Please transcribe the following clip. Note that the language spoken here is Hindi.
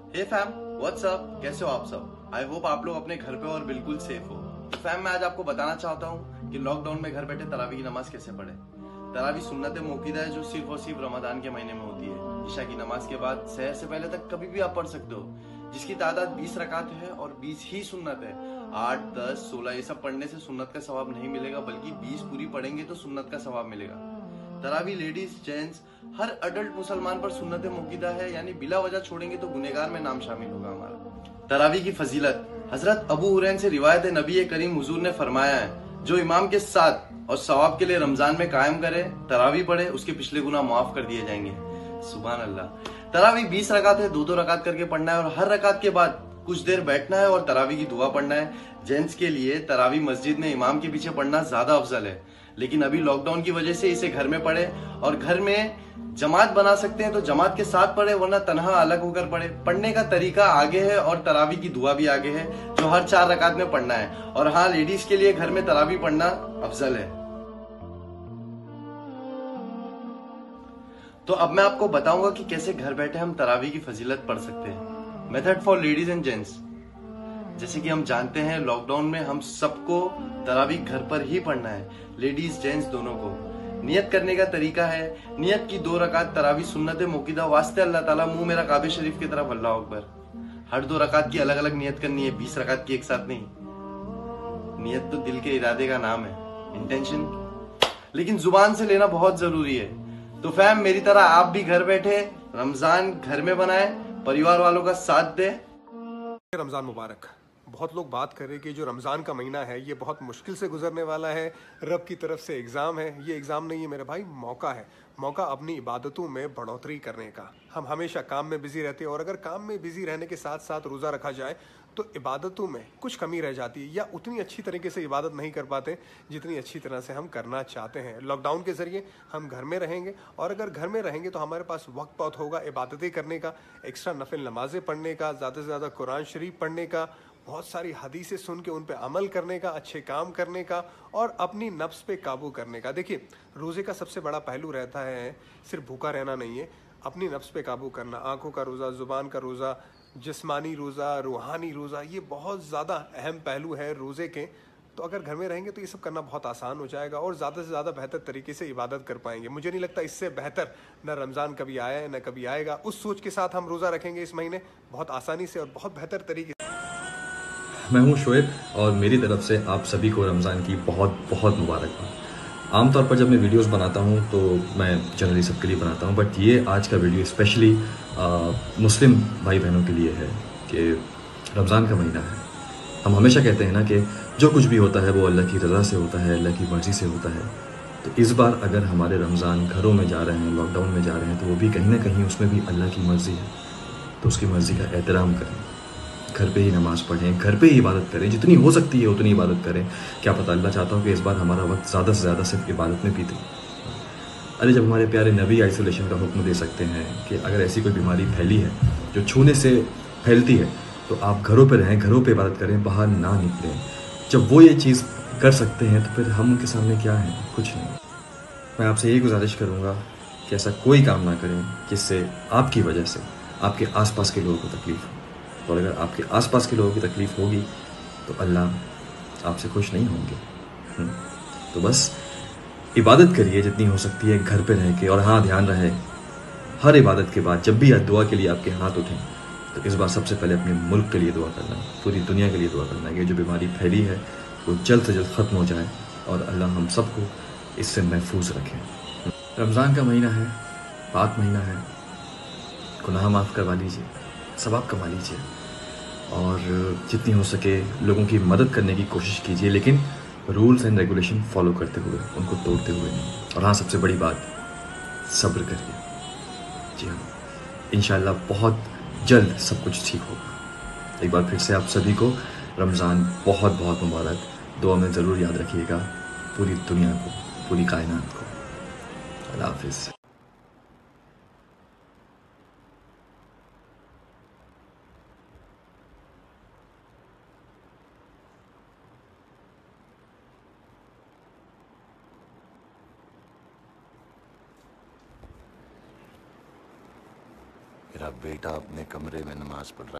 हे फैम, व्हाट्स अप? कैसे हो आप सब? आई होप आप लोग अपने घर पे और बिल्कुल सेफ हो। तो फैम, मैं आज आपको बताना चाहता हूँ कि लॉकडाउन में घर बैठे तरावी की नमाज कैसे पढ़े। तरावी सुन्नत मौक़ूदा है जो सिर्फ और सिर्फ रमजान के महीने में होती है। ईशा की नमाज के बाद सहर से पहले तक कभी भी आप पढ़ सकते हो, जिसकी तादाद 20 रकात है और 20 ही सुन्नत है। 8, 10, 16 ये सब पढ़ने से सुन्नत का सवाब नहीं मिलेगा, बल्कि 20 पूरी पढ़ेंगे तो सुन्नत का सवाब मिलेगा। तरावी लेडीज जेंट्स हर अडल्ट मुसलमान पर सुन्नत मौक़ूदा है, यानी बिला वजह छोड़ेंगे तो गुनेगार में नाम शामिल होगा हमारा। तरावी की फजीलत हजरत अबू हुरैरा से रिवायत है, नबी करीम हुजूर ने फरमाया है, जो इमाम के साथ और सवाब के लिए रमजान में कायम करे, तरावी पढ़े, उसके पिछले गुनाह माफ कर दिए जाएंगे। सुभान अल्लाह। तरावी 20 रकात है, 2-2 रकात करके पढ़ना है और हर रकात के बाद कुछ देर बैठना है और तरावी की दुआ पढ़ना है। जेंट्स के लिए तरावी मस्जिद में इमाम के पीछे पढ़ना ज्यादा अफजल है, लेकिन अभी लॉकडाउन की वजह से इसे घर में पढ़े और घर में जमात बना सकते हैं तो जमात के साथ पढ़े, वरना तनहा अलग होकर पढ़े। पढ़ने का तरीका आगे है और तरावी की दुआ भी आगे है, जो हर 4 रकात में पढ़ना है। और हाँ, लेडीज के लिए घर में तरावी पढ़ना अफजल है। तो अब मैं आपको बताऊंगा कि कैसे घर बैठे हम तरावी की फजीलत पढ़ सकते हैं। Method for ladies and gents. जैसे कि हम जानते हैं, लॉकडाउन में हम सबको तरावी घर पर ही पढ़ना है, लेडीज जेंट्स दोनों को। नियत करने का तरीका है, नियत की 2 रकात तरावी सुन्नत मौक़ूदा वास्ते अल्लाह ताला, मुंह मेरा काबे शरीफ की तरफ, अल्लाह अकबर। हर 2 रकात की अलग अलग नियत करनी है, 20 रकात की एक साथ नहीं। नियत तो दिल के इरादे का नाम है, इंटेंशन, लेकिन जुबान से लेना बहुत जरूरी है। तो फैम, मेरी तरह आप भी घर बैठे रमजान घर में बनाए, परिवार वालों का साथ दे। रमज़ान मुबारक। बहुत लोग बात कर रहे हैं कि जो रमज़ान का महीना है ये बहुत मुश्किल से गुजरने वाला है, रब की तरफ से एग्ज़ाम है। ये एग्ज़ाम नहीं है मेरे भाई, मौका है। मौका अपनी इबादतों में बढ़ोतरी करने का। हम हमेशा काम में बिजी रहते हैं और अगर काम में बिजी रहने के साथ साथ रोज़ा रखा जाए तो इबादतों में कुछ कमी रह जाती है, या उतनी अच्छी तरीके से इबादत नहीं कर पाते जितनी अच्छी तरह से हम करना चाहते हैं। लॉकडाउन के ज़रिए हम घर में रहेंगे और अगर घर में रहेंगे तो हमारे पास वक्त बहुत होगा इबादतें करने का, एक्स्ट्रा नफिल नमाज़ें पढ़ने का, ज़्यादा से ज़्यादा कुरान शरीफ पढ़ने का, बहुत सारी हदीसें सुन के उन पे अमल करने का, अच्छे काम करने का और अपनी नफ्स पे काबू करने का। देखिए, रोज़े का सबसे बड़ा पहलू रहता है सिर्फ भूखा रहना नहीं है, अपनी नफ्स पे काबू करना। आंखों का रोज़ा, ज़ुबान का रोज़ा, जिस्मानी रोज़ा, रूहानी रोज़ा, ये बहुत ज़्यादा अहम पहलू है रोज़े के। तो अगर घर में रहेंगे तो ये सब करना बहुत आसान हो जाएगा और ज़्यादा से ज़्यादा बेहतर तरीके से इबादत कर पाएंगे। मुझे नहीं लगता इससे बेहतर न रमज़ान कभी आया है न कभी आएगा। उस सोच के साथ हम रोज़ा रखेंगे इस महीने, बहुत आसानी से और बहुत बेहतर तरीके से। मैं हूं शोएब और मेरी तरफ से आप सभी को रमज़ान की बहुत बहुत मुबारकबाद। आमतौर पर जब मैं वीडियोस बनाता हूं तो मैं जनरली सबके लिए बनाता हूं, बट ये आज का वीडियो स्पेशली मुस्लिम भाई बहनों के लिए है कि रमज़ान का महीना है। हम हमेशा कहते हैं ना कि जो कुछ भी होता है वो अल्लाह की रज़ा से होता है, अल्लाह की मर्ज़ी से होता है। तो इस बार अगर हमारे रमज़ान घरों में जा रहे हैं, लॉकडाउन में जा रहे हैं, तो वो भी कहीं ना कहीं उसमें भी अल्लाह की मर्ज़ी है, तो उसकी मर्ज़ी का एहतराम करें। घर पे ही नमाज़ पढ़ें, घर पे ही इबादत करें, जितनी हो सकती है उतनी इबादत करें। क्या पता, अल्लाह चाहता हूँ कि इस बार हमारा वक्त ज़्यादा से ज़्यादा सिर्फ इबादत में बीते। अरे जब हमारे प्यारे नबी आइसोलेशन का हुक्म दे सकते हैं कि अगर ऐसी कोई बीमारी फैली है जो छूने से फैलती है तो आप घरों पे रहें, घरों पे इबादत करें, बाहर ना निकलें। जब वो ये चीज़ कर सकते हैं तो फिर हम उनके सामने क्या हैं? कुछ नहीं। मैं आपसे यही गुजारिश करूँगा कि ऐसा कोई काम ना करें जिससे आपकी वजह से आपके आसपास के लोगों को तकलीफ़ हो। और अगर आपके आसपास के लोगों की तकलीफ़ होगी तो अल्लाह आपसे खुश नहीं होंगे। तो बस इबादत करिए जितनी हो सकती है घर पे रह के। और हाँ, ध्यान रहे, हर इबादत के बाद जब भी दुआ के लिए आपके हाथ उठें तो इस बार सबसे पहले अपने मुल्क के लिए दुआ करना, पूरी दुनिया के लिए दुआ करना। ये जो बीमारी फैली है वो जल्द से जल्द ख़त्म हो जाए और अल्लाह हम सबको इससे महफूज रखें। रमज़ान का महीना है, पाक महीना है, गुनाह माफ़ करवा लीजिए, सवाब कमा लीजिए और जितनी हो सके लोगों की मदद करने की कोशिश कीजिए, लेकिन रूल्स एंड रेगुलेशन फॉलो करते हुए, उनको तोड़ते हुए नहीं। और हाँ, सबसे बड़ी बात, सब्र करिए। जी हाँ, इंशाल्लाह बहुत जल्द सब कुछ ठीक होगा। एक बार फिर से आप सभी को रमज़ान बहुत बहुत मुबारक। दुआ में ज़रूर याद रखिएगा पूरी दुनिया को, पूरी कायनात को। अल्लाह हाफिज़। मेरा बेटा अपने कमरे में नमाज पढ़ रहा है।